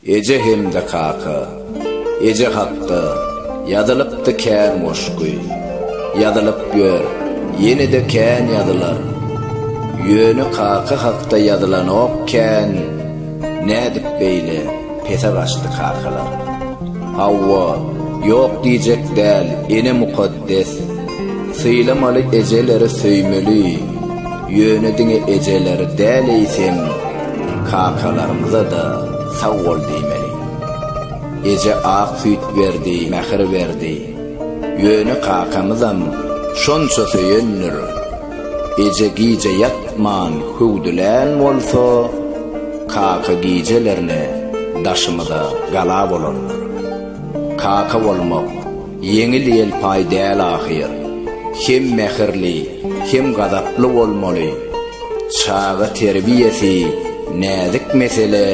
Ece hemde kaka, ece hakkı, yadılıptı kän moşkuy. Yadılıp gör, yeni de kän yadılar. Yönü kaka hakta yadılan okken, nädip beýle pete gaçdy kakalar. Hawwa, yok diyecek däl, ene mukaddes. Syylamaly ejeleri söýmeli, yönü diňe ejeleri däl eýsem, kakalarymyza da sag bol diýmeli. Eje ak süýt berdi, mähir berdi. Yönü kakamyzam şonça söýenler. Eje gice yatman hüwdülen bolsa, kaka gicelerine daşymyda gala bolanlar. Kaka bolmak yeňil ýelpaý däl ahyr. Hem mähirli, hem gadaply bolmaly. Çağa terbiyesi näzik mesele,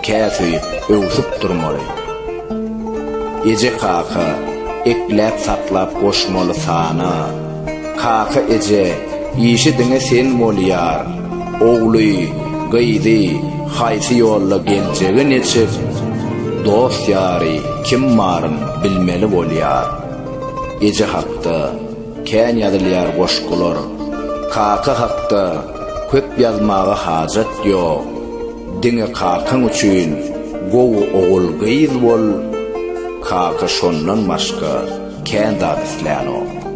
käsöýüp öwsüp durmaly. Eje kaka eklep saklap goşmaly sana. Kaka eje ýişi diňe sen bolýar. Ogly, gyýdy, haýsy ýolla geljegi neçip, dost ýary kim maryn bilmeli bolýar. Eje hakda kän ýadylýar goşgular. Kaka hakda köp ýazmaga hajat ýok. Diňe kakaň üçin gowy ogul gyýyz bol. Kaka şondan başga kän da bislän ok.